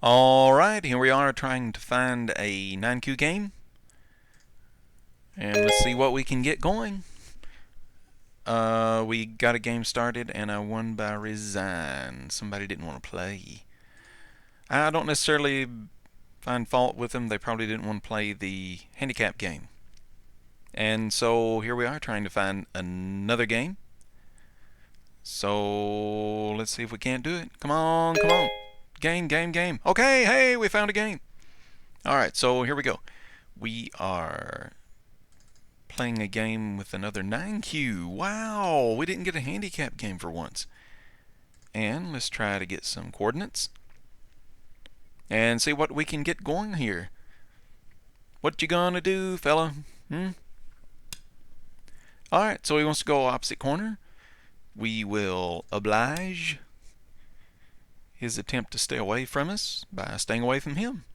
Alright, here we are trying to find a 9Q game. And let's see what we can get going. We got a game started and I won by resign. Somebody didn't want to play. I don't necessarily find fault with them. They probably didn't want to play the handicap game. And so here we are trying to find another game. So let's see if we can't do it. Come on, come on. Game. Okay, hey, we found a game. Alright, so here we go. We are playing a game with another 9Q. Wow, we didn't get a handicap game for once. And let's try to get some coordinates and see what we can get going here. What you gonna do, fella? Alright, so he wants to go opposite corner. We will oblige his attempt to stay away from us by staying away from him.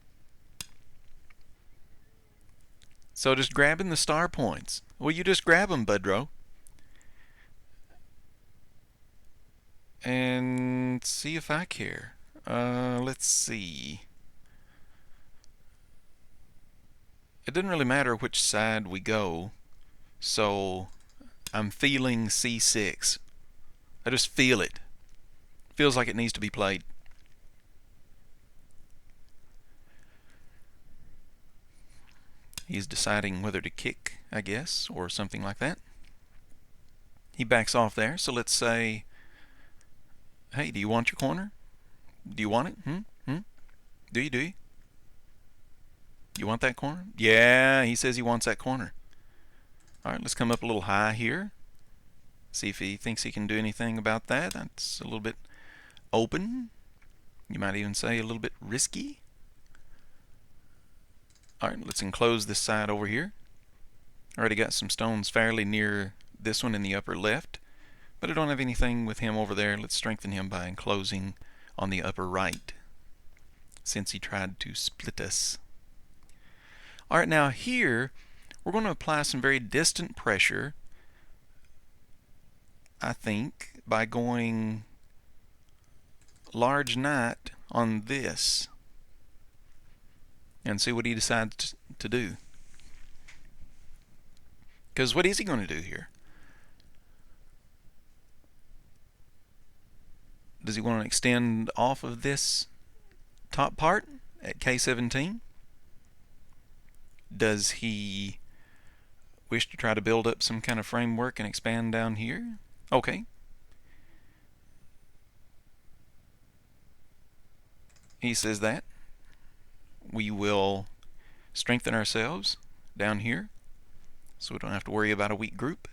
So just grabbing the star points. Well, you just grab them, Budro. And see if I care. Let's see. It doesn't really matter which side we go. So I'm feeling C6. I just feel it. Feels like it needs to be played. He's deciding whether to kick, I guess, or something like that. He backs off there, so let's say, hey, do you want your corner? Do you want it? Do you? You want that corner? Yeah, he says he wants that corner. Alright, let's come up a little high here. See if he thinks he can do anything about that. That's a little bit open. You might even say a little bit risky. Alright, let's enclose this side over here. Already got some stones fairly near this one in the upper left, but I don't have anything with him over there. Let's strengthen him by enclosing on the upper right, since he tried to split us. Alright, now here we're going to apply some very distant pressure, I think, by going large knight on this and see what he decides to do. Because what is he going to do here? Does he want to extend off of this top part at K17? Does he wish to try to build up some kind of framework and expand down here? Okay. He says that. We will strengthen ourselves down here so we don't have to worry about a weak group.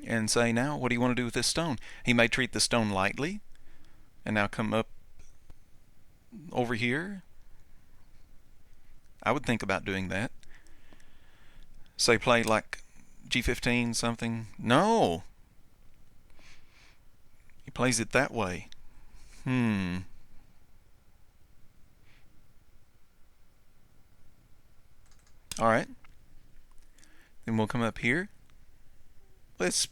And say, now, what do you want to do with this stone? He may treat the stone lightly and now come up over here. I would think about doing that. Say play like G15 something. No! He plays it that way. Alright. Then we'll come up here. It's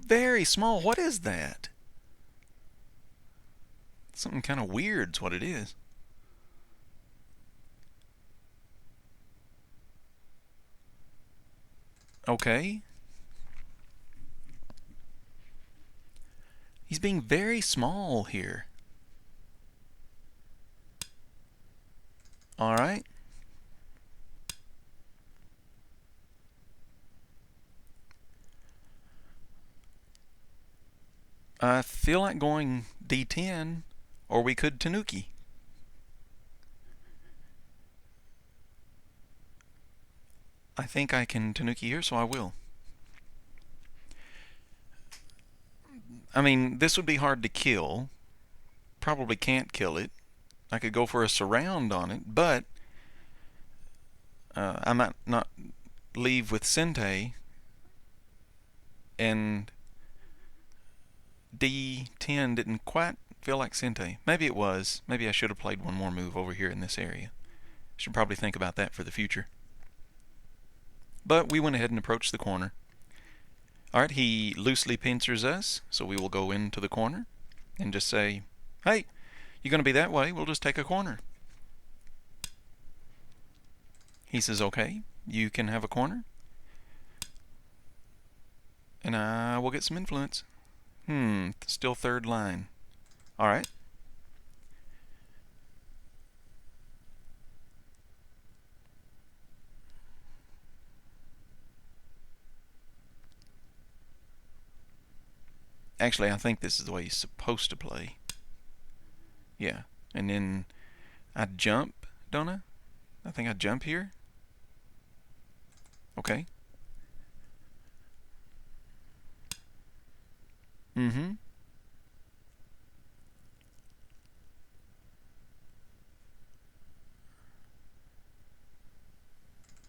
very small. What is that? Something kind of weird's what it is. Okay. He's being very small here. Alright. I feel like going D10, or we could Tanuki. I think I can Tanuki here, so I will. I mean, this would be hard to kill. Probably can't kill it. I could go for a surround on it, but I might not leave with Sente, and D10 didn't quite feel like Sente. Maybe it was. Maybe I should have played one more move over here in this area. Should probably think about that for the future. But we went ahead and approached the corner. Alright, he loosely pincers us, so we will go into the corner and just say, hey, you're going to be that way, we'll just take a corner. He says, okay, you can have a corner, and I will get some influence. Still third line. Alright. Actually, I think this is the way he's supposed to play. Yeah. And then I jump, don't I? I think I jump here. Okay. Mm-hmm.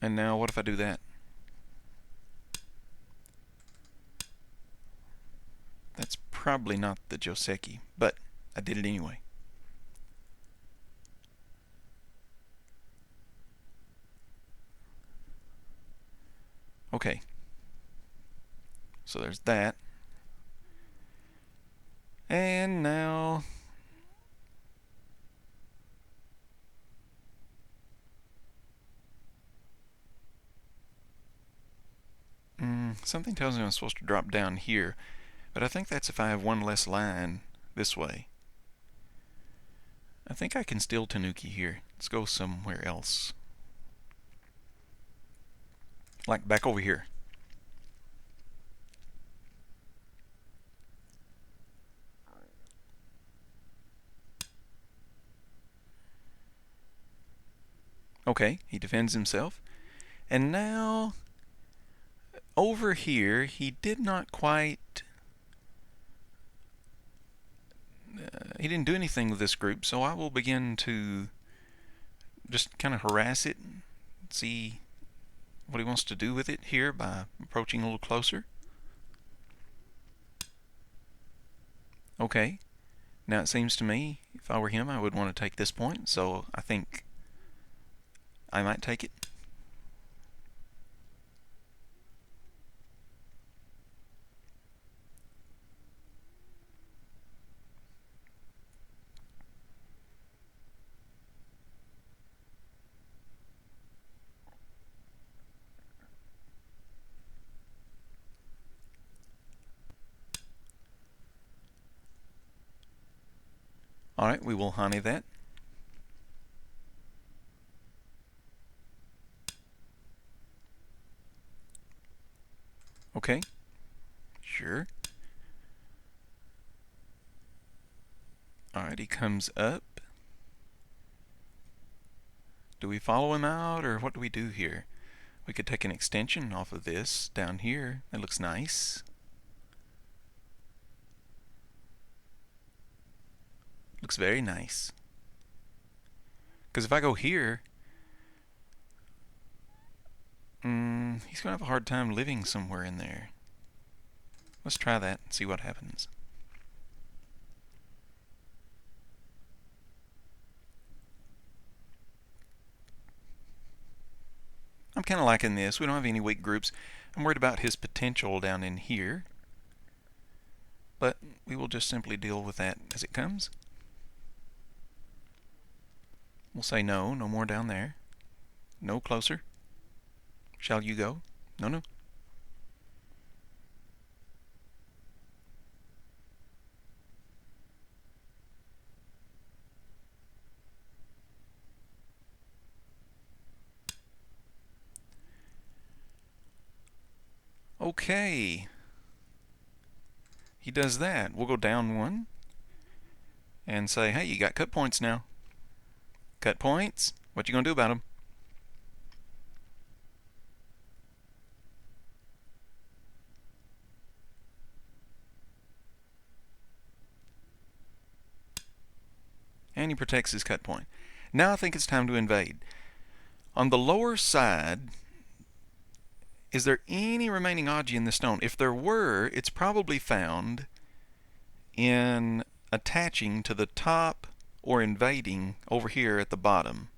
And now what if I do that? That's probably not the Joseki, but I did it anyway. Okay. So there's that. And now something tells me I'm supposed to drop down here, but I think that's if I have one less line this way. I think I can still Tanuki here. Let's go somewhere else. Like back over here. Okay, he defends himself. And now, over here, he did not quite... he didn't do anything with this group, so I will begin to just kind of harass it, see what he wants to do with it here by approaching a little closer. Okay, now it seems to me, if I were him, I would want to take this point, so I think I might take it. Alright, we will honey that. Okay, sure. Alright, he comes up. Do we follow him out, or what do we do here? We could take an extension off of this down here. That looks nice. Looks very nice. Because if I go here, he's going to have a hard time living somewhere in there. Let's try that and see what happens. I'm kind of liking this. We don't have any weak groups. I'm worried about his potential down in here. But we will just simply deal with that as it comes. We'll say no, no more down there. No closer. Shall you go? No, no. Okay. He does that. We'll go down one and say, hey, you got cut points now. Cut points? What you gonna do about them? And he protects his cut point. Now I think it's time to invade. On the lower side, is there any remaining Aji in the stone? If there were, it's probably found in attaching to the top or invading over here at the bottom.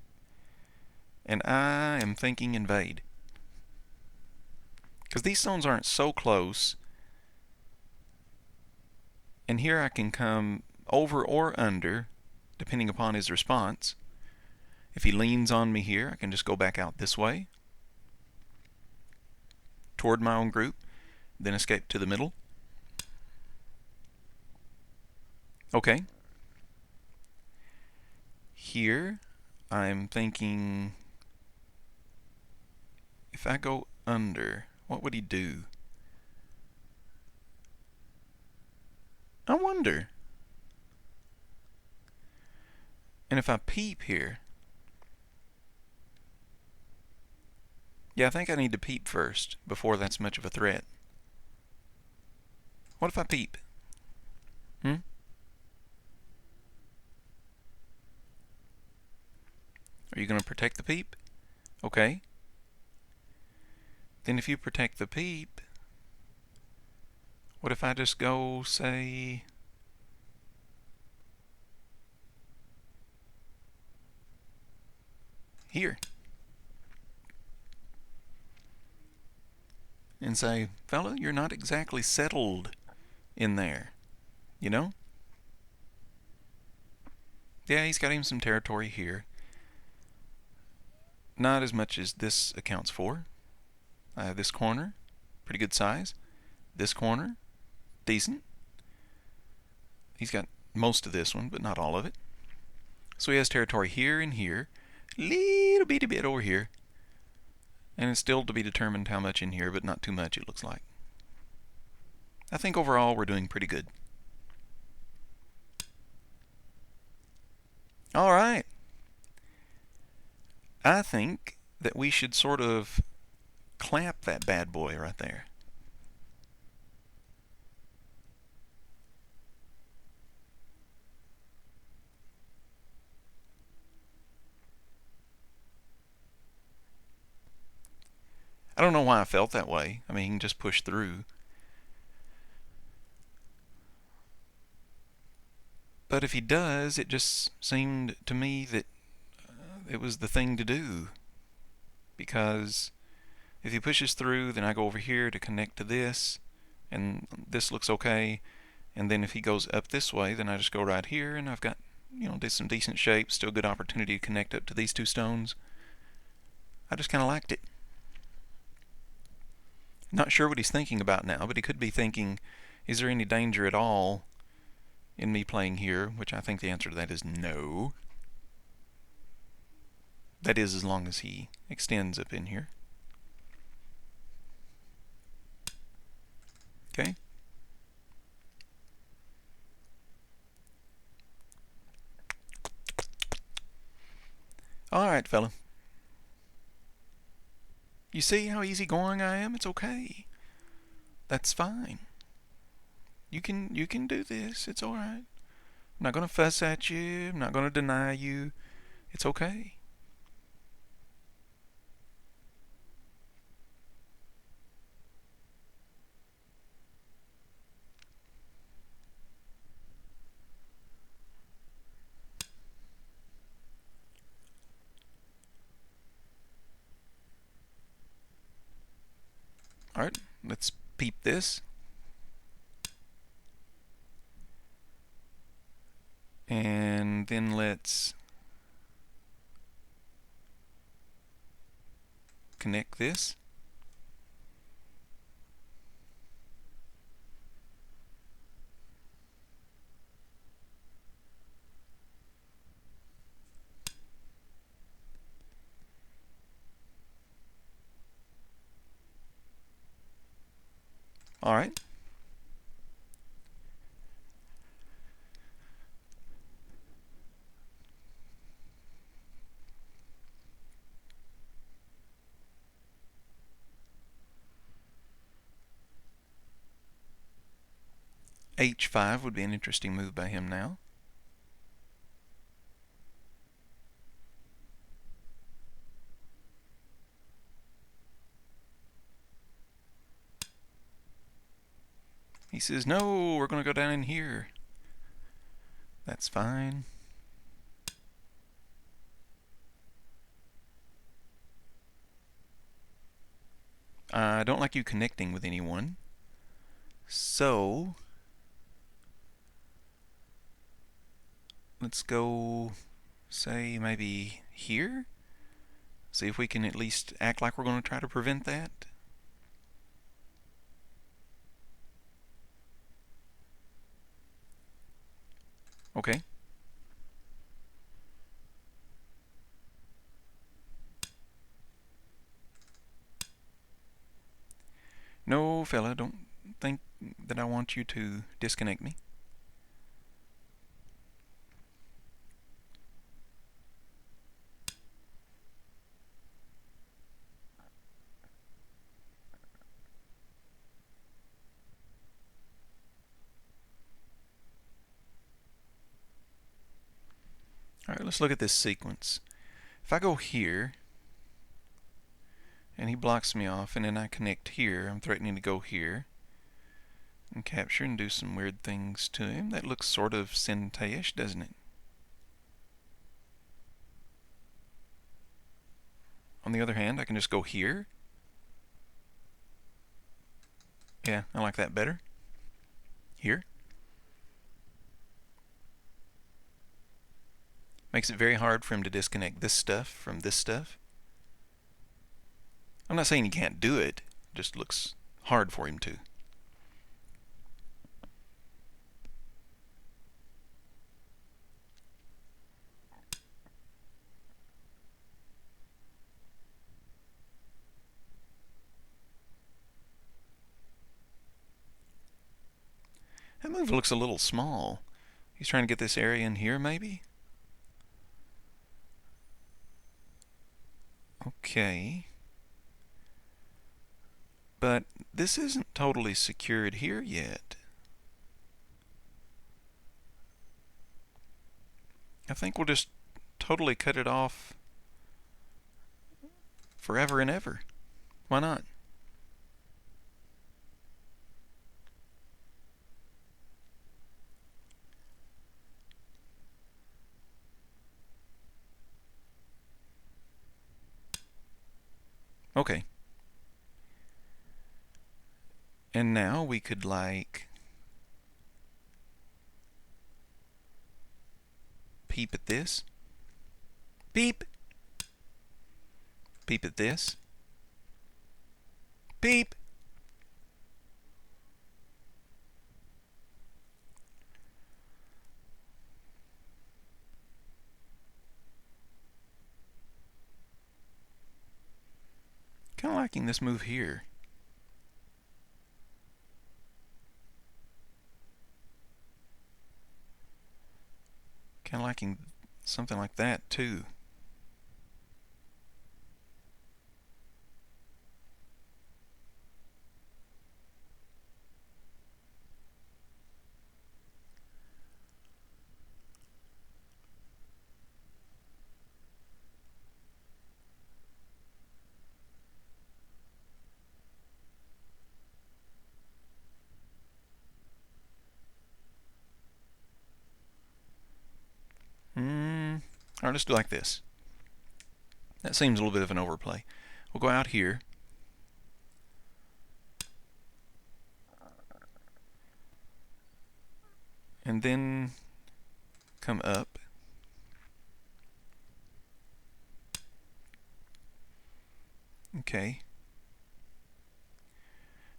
And I am thinking invade. Because these stones aren't so close And here I can come over or under, depending upon his response. If he leans on me here, I can just go back out this way, toward my own group, then escape to the middle. Okay. Here, I'm thinking, if I go under, what would he do? I wonder. And if I peep here, yeah, I think I need to peep first before that's much of a threat. What if I peep? Hmm? Are you going to protect the peep? Okay. Then if you protect the peep, what if I just go, say, here? And say, fella, you're not exactly settled in there, you know? Yeah, he's got him some territory here. Not as much as this accounts for. I have this corner, pretty good size. This corner, decent. He's got most of this one, but not all of it. So he has territory here and here, little bitty bit over here. And it's still to be determined how much in here, but not too much, it looks like. I think overall we're doing pretty good. All right. I think that we should sort of clamp that bad boy right there. I don't know why I felt that way. I mean, he can just push through. But if he does, it just seemed to me that it was the thing to do. Because if he pushes through, then I go over here to connect to this, and this looks okay. And then if he goes up this way, then I just go right here, and I've got, some decent shape, still good opportunity to connect up to these two stones. I just kind of liked it. Not sure what he's thinking about now, but he could be thinking, is there any danger at all in me playing here? Which I think the answer to that is no. That is, as long as he extends up in here. Okay. All right, fella. You see how easygoing I am? It's okay. That's fine. You can do this. It's all right. I'm not going to fuss at you. I'm not going to deny you. It's okay. All right, let's peep this. And then let's connect this. All right. H5 would be an interesting move by him now. He says, no, we're going to go down in here. That's fine. I don't like you connecting with anyone. So, let's go, say, maybe here. See if we can at least act like we're going to try to prevent that. Okay. No, fella, don't think that I want you to disconnect me. Alright, let's look at this sequence. If I go here, and he blocks me off, and then I connect here, I'm threatening to go here, and capture and do some weird things to him. That looks sort of Sente-ish, doesn't it? On the other hand, I can just go here. Yeah, I like that better. Here. Makes it very hard for him to disconnect this stuff from this stuff. I'm not saying he can't do it, it just looks hard for him to. That move looks a little small. He's trying to get this area in here, maybe? Okay. But this isn't totally secured here yet. I think we'll just totally cut it off forever and ever. Why not? Okay. And now we could like peep at this. Peep! Peep at this. Peep! Kind of liking this move here. Kind of liking something like that too. Alright, let's do like this. That seems a little bit of an overplay. We'll go out here. And then come up. Okay.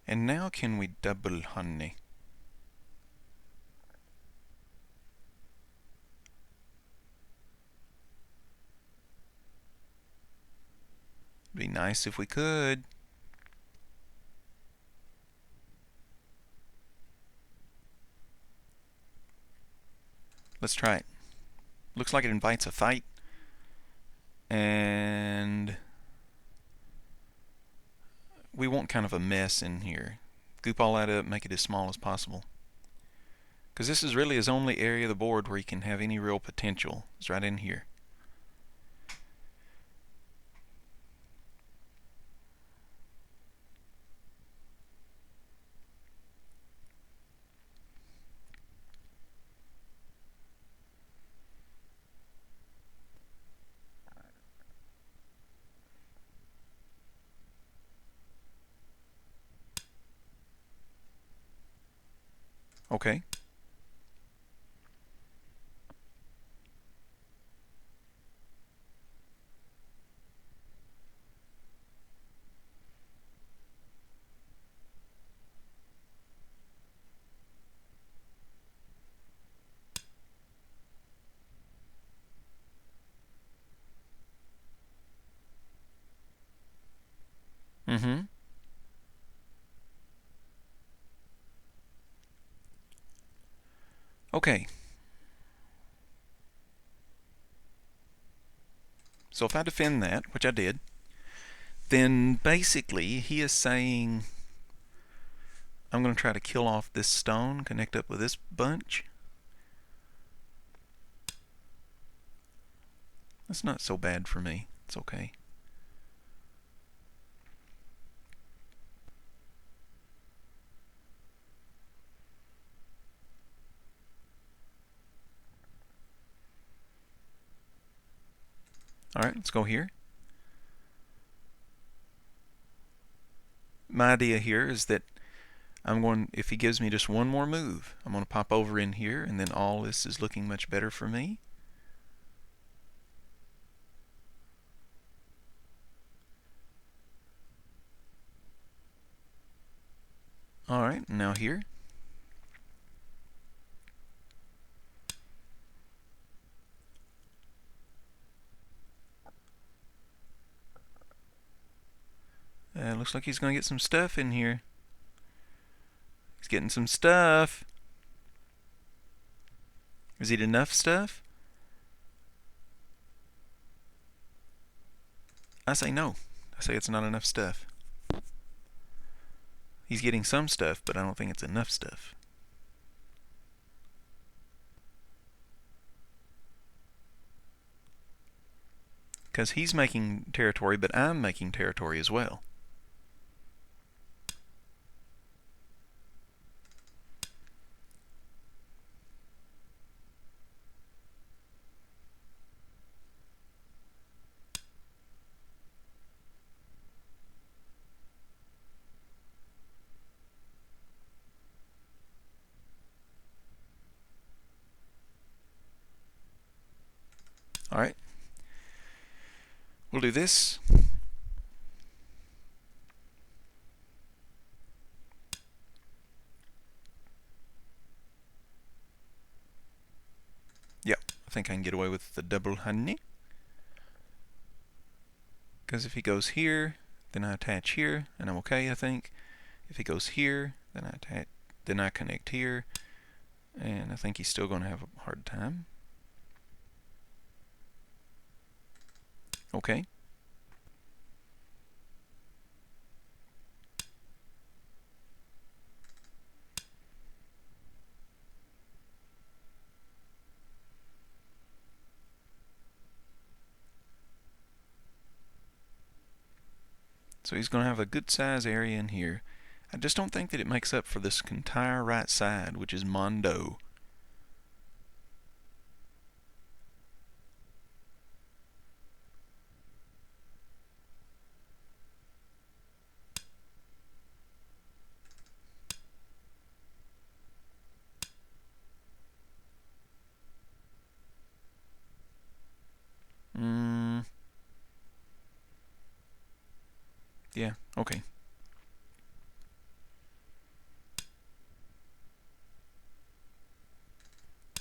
And now can we double honey? Be nice if we could. Let's try it. Looks like it invites a fight. And we want kind of a mess in here. Goop all that up, make it as small as possible. Because this is really his only area of the board where he can have any real potential. It's right in here. Okay. Mm-hmm. Okay. So if I defend that, which I did, then basically he is saying I'm going to try to kill off this stone, connect up with this bunch. That's not so bad for me. It's okay. Alright, let's go here. My idea here is that if he gives me just one more move, I'm going to pop over in here, and then all this is looking much better for me. Alright, now here. Looks like he's going to get some stuff in here. He's getting some stuff. Is it enough stuff? I say no. I say it's not enough stuff. He's getting some stuff, but I don't think it's enough stuff. Because he's making territory, but I'm making territory as well. Alright. We'll do this. Yep, I think I can get away with the double honey. Because if he goes here, then I attach here, and I'm okay, I think. If he goes here, then I connect here, and I think he's still going to have a hard time. Okay. So he's going to have a good size area in here. I just don't think that it makes up for this entire right side, which is Mondo. Yeah, okay.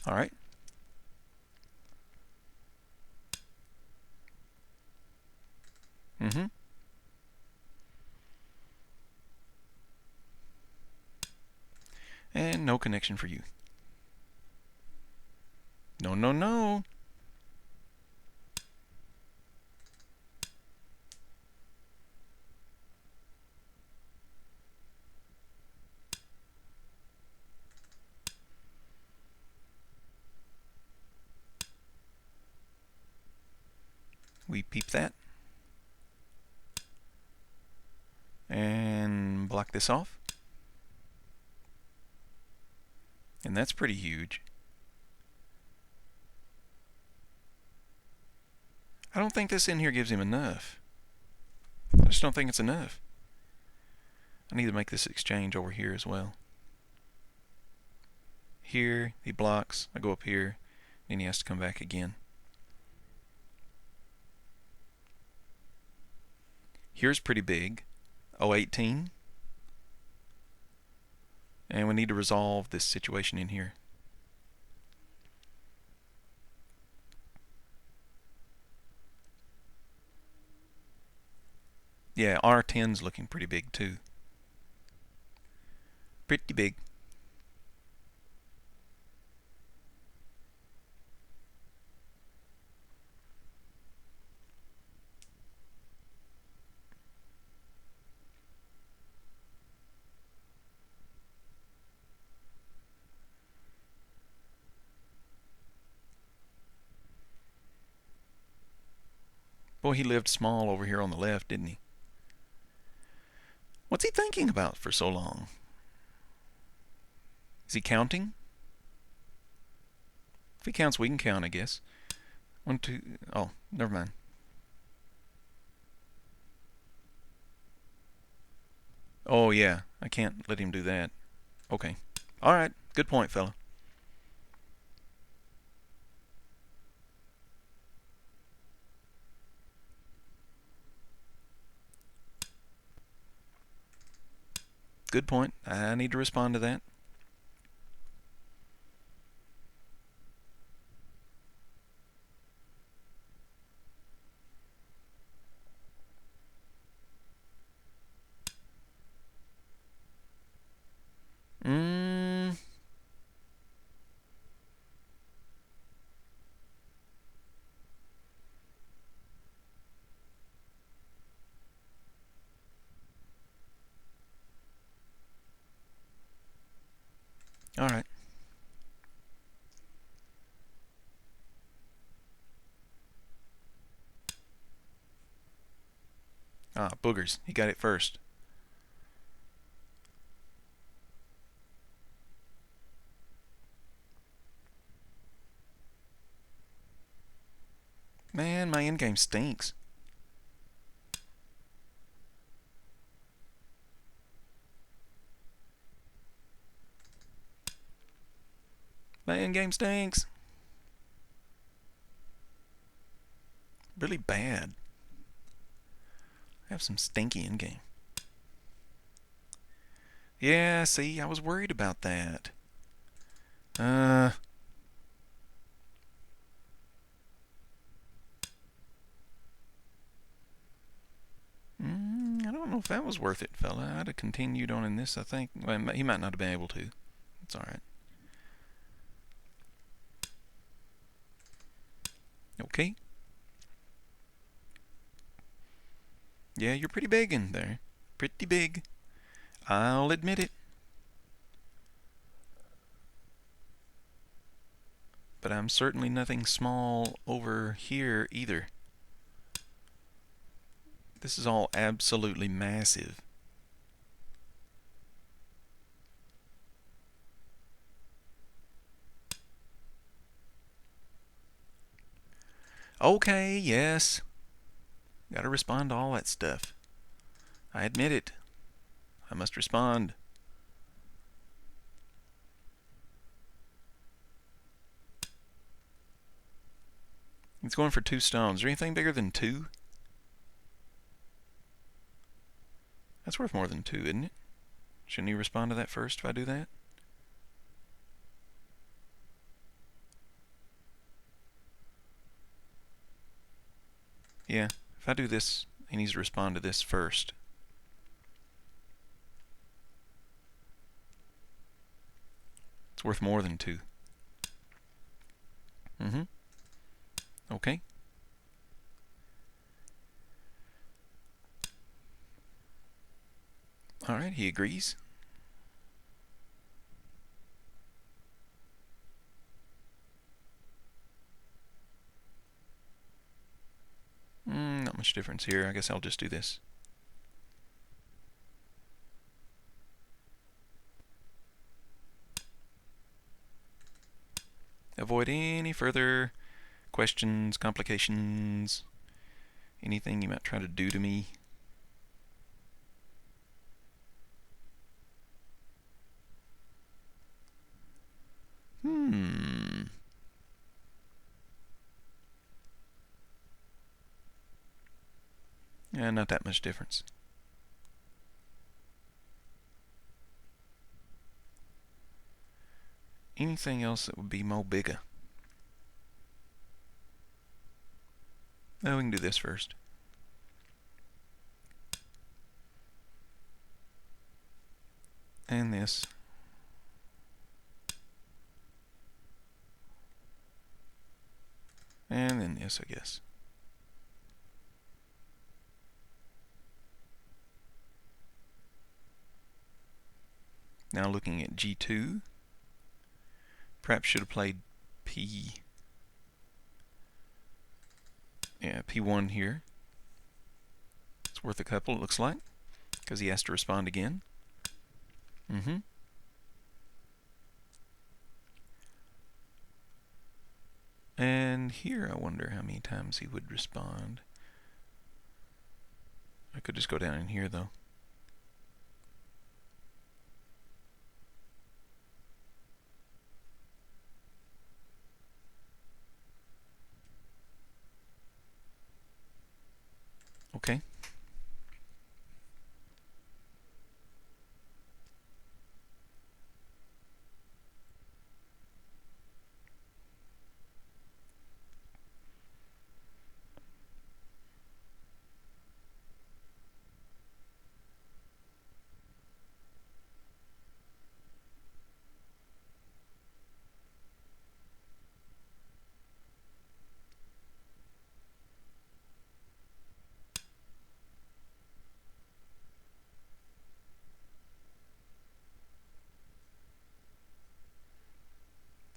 Alright. Mm-hmm. And no connection for you. No, no, no. We peep that. And block this off. And that's pretty huge. I don't think this in here gives him enough. I just don't think it's enough. I need to make this exchange over here as well. Here, he blocks. I go up here. Then he has to come back again. Here's pretty big. 018. And we need to resolve this situation in here. Yeah, R10's looking pretty big too. Pretty big. Boy, he lived small over here on the left, didn't he? What's he thinking about for so long? Is he counting? If he counts, we can count, I guess. 1, 2. Oh, never mind. Oh, yeah. I can't let him do that. Okay. All right. Good point, fella. Good point. I need to respond to that. Mm. All right. Ah, boogers. He got it first. Man, my endgame stinks. My endgame stinks. Really bad. I have some stinky endgame. Yeah, see, I was worried about that. I don't know if that was worth it, fella. I'd have continued on in this, I think. Well, he might not have been able to. It's alright. Okay. Yeah, you're pretty big in there. Pretty big. I'll admit it. But I'm certainly nothing small over here either. This is all absolutely massive. Okay, yes. Gotta respond to all that stuff. I admit it. I must respond. He's going for 2 stones. Is there anything bigger than 2? That's worth more than 2, isn't it? Shouldn't he respond to that first if I do that? Yeah, if I do this, he needs to respond to this first. It's worth more than 2. Okay. Alright, he agrees. Not much difference here. I guess I'll just do this. Avoid any further questions, complications, anything you might try to do to me. Yeah, not that much difference. Anything else that would be more bigger? Oh, we can do this first. and this. And then this, I guess. Now looking at G2, perhaps should have played P1 here. It's worth a couple, it looks like, because he has to respond again. And here I wonder how many times he would respond. I could just go down in here though. Okay.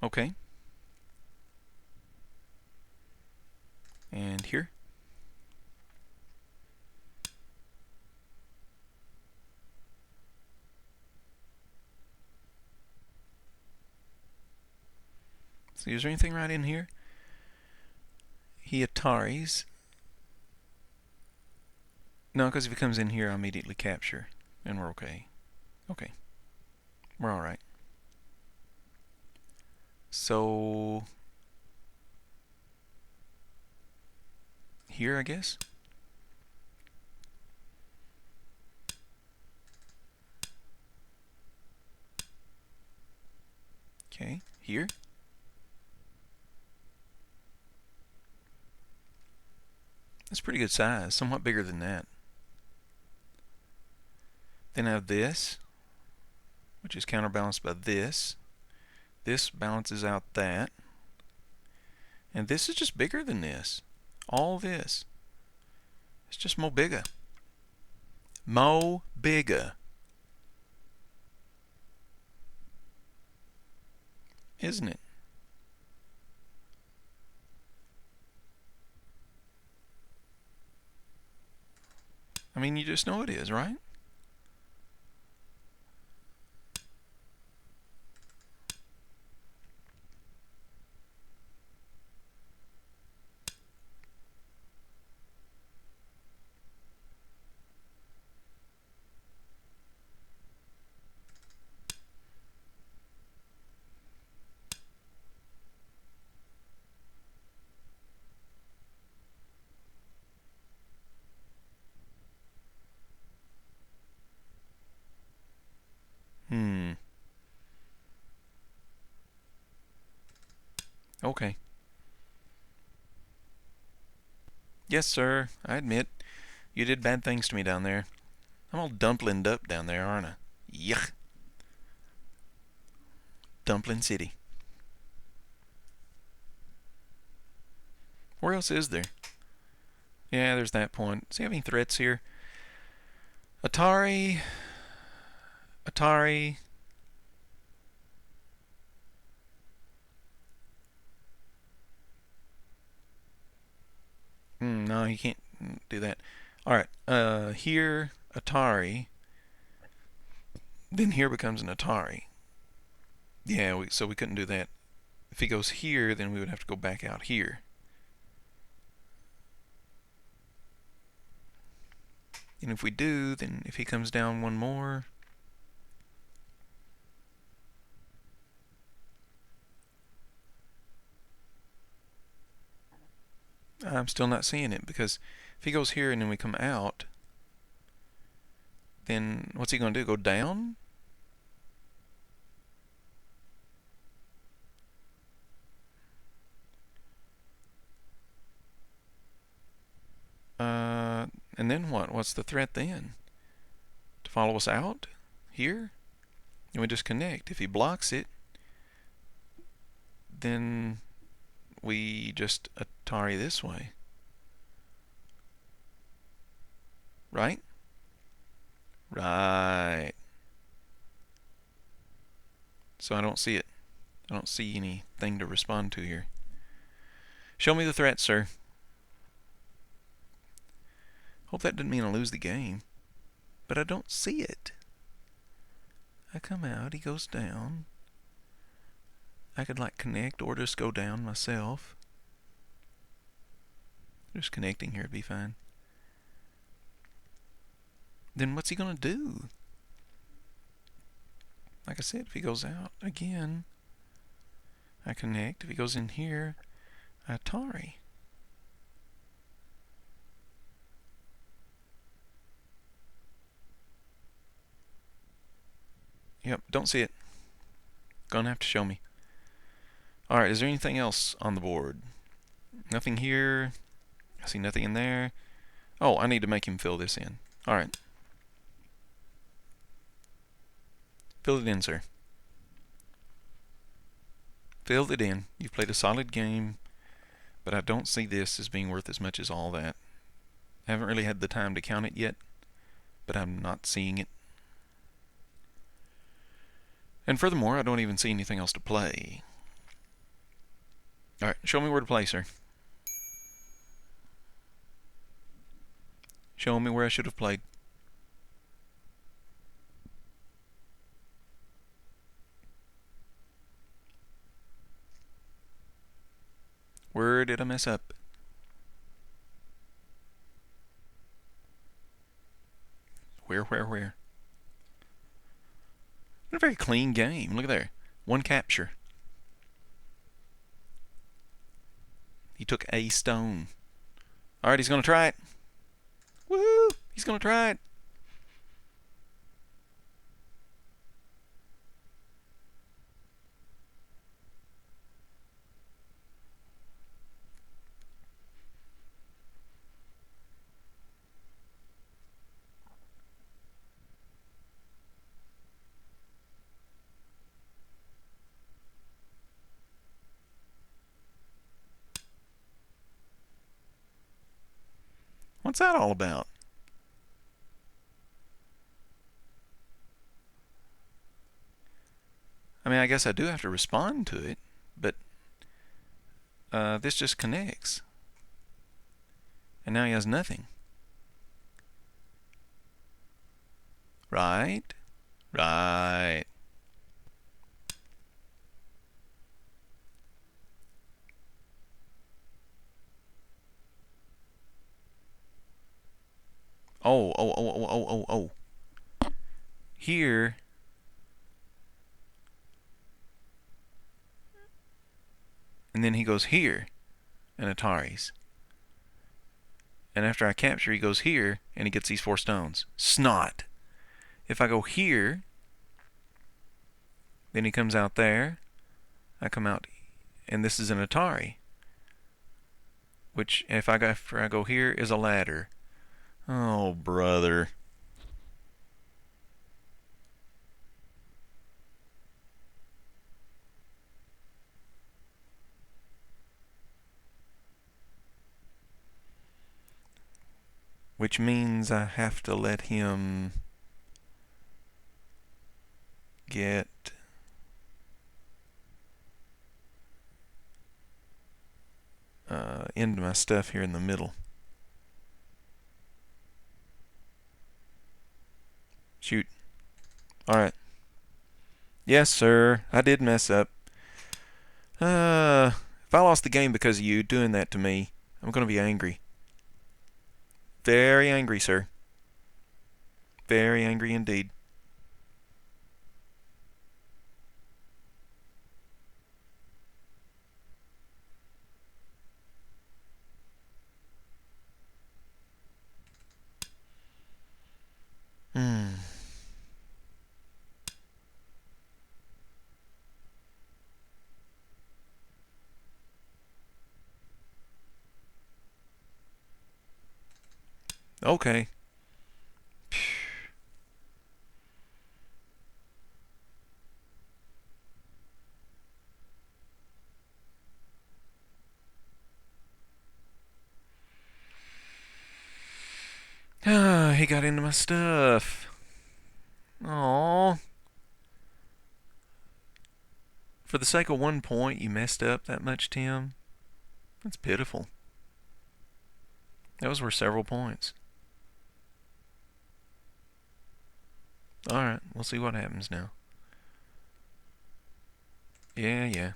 Okay. And here. So is there anything right in here? He Ataris. No, because if he comes in here, I'll immediately capture. And we're okay. Okay. We're alright. So here, I guess. Okay, here. That's pretty good size, somewhat bigger than that. Then I have this, which is counterbalanced by this. This balances out that. And this is just bigger than this. All this. It's just mo bigger. Mo bigger. Isn't it? I mean, you just know it is, right? Okay. Yes, sir. I admit, you did bad things to me down there. I'm all dumplined up down there, aren't I? Yuck. Dumpling City. Where else is there? Yeah, there's that point. Does he have any threats here? Atari. Atari. No, he can't do that. Alright, here, Atari. Then here becomes an Atari. Yeah, so we couldn't do that. If he goes here, then we would have to go back out here. And if we do, then if he comes down one more, I'm still not seeing it, because if he goes here and then we come out, then what's he going to do? Go down? And then what? What's the threat then? To follow us out? Here? and we just connect. If he blocks it, then we just Atari this way. Right? Right. So I don't see it. I don't see anything to respond to here. Show me the threat, sir. Hope that didn't mean I lose the game. But I don't see it. I come out, he goes down. I could like connect or just go down myself. Just connecting here would be fine. Then what's he gonna do? Like I said, if he goes out again, I connect. If he goes in here, I Atari. Yep, don't see it. Gonna have to show me. Alright, is there anything else on the board? Nothing here. I see nothing in there. Oh, I need to make him fill this in. Alright. Fill it in, sir. Filled it in. You've played a solid game, but I don't see this as being worth as much as all that. I haven't really had the time to count it yet, but I'm not seeing it. And furthermore, I don't even see anything else to play. Alright, show me where to play, sir. Show me where I should have played. Where did I mess up? Where? A very clean game. Look at there. One capture. He took a stone. Alright, he's going to try it. Woohoo! He's going to try it. What's that all about? I mean, I guess I do have to respond to it, but this just connects. And now he has nothing. Right? Right. Oh. Here. And then he goes here and Atari's. And after I capture, he goes here and he gets these 4 stones. Snot. If I go here, then he comes out there. I come out, and this is an Atari. Which, if I go here, is a ladder. Oh, brother. Which means I have to let him get into my stuff here in the middle. Shoot. Alright. Yes, sir. I did mess up. If I lost the game because of you doing that to me, I'm going to be angry. Very angry, sir. Very angry indeed. Okay. he got into my stuff. Aww. For the sake of 1 point, you messed up that much, Tim? That's pitiful. Those were several points. Alright, we'll see what happens now. Yeah.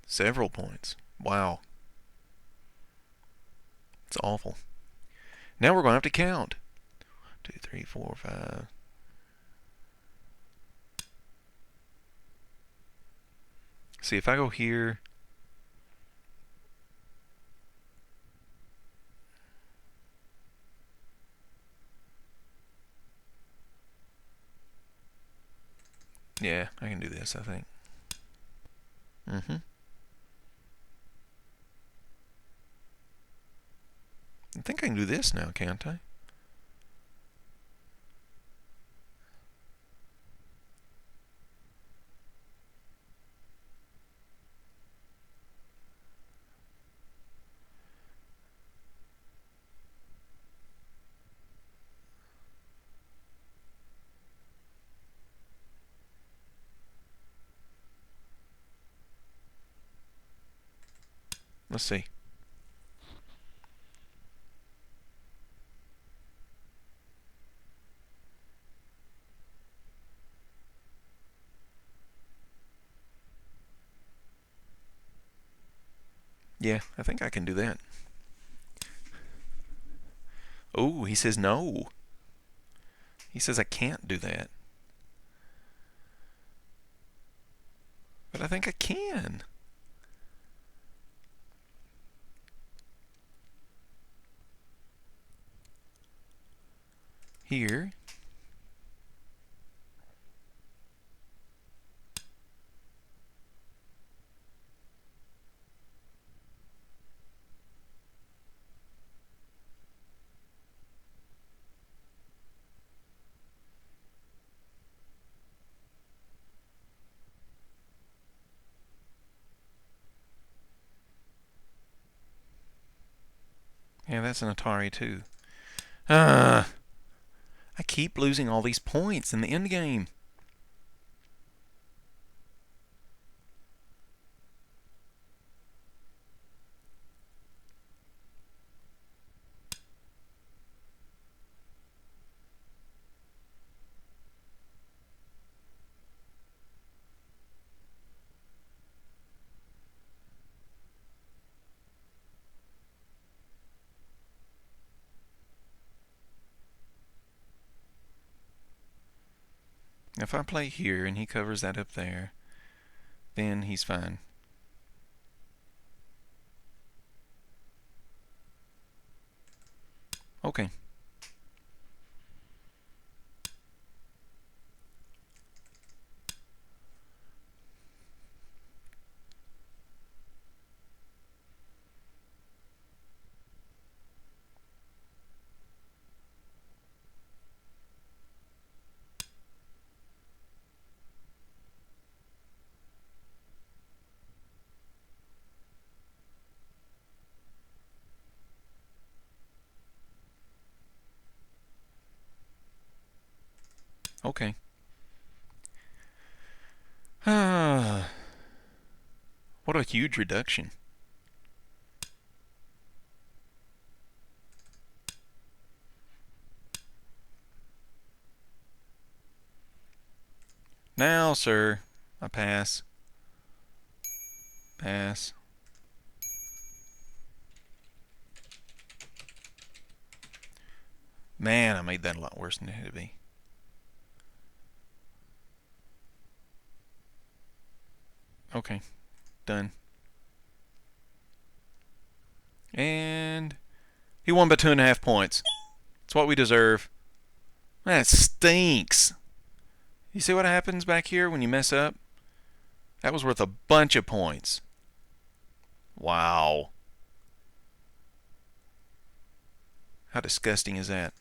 Several points. Wow. It's awful. Now we're going to have to count. 2, 3, 4, 5. See, if I go here, yeah, I can do this, I think. I think I can do this now, can't I? Let's see. Yeah, I think I can do that. Oh, he says no. He says I can't do that. But I think I can. Here. Yeah, that's an Atari too. I keep losing all these points in the end game. If I play here and he covers that up there, then he's fine. Okay. Okay. What a huge reduction. Now, sir, I pass. Pass. Man, I made that a lot worse than it had to be. Okay, done. And he won by 2.5 points. It's what we deserve. That stinks. You see what happens back here when you mess up? That was worth a bunch of points. Wow. How disgusting is that?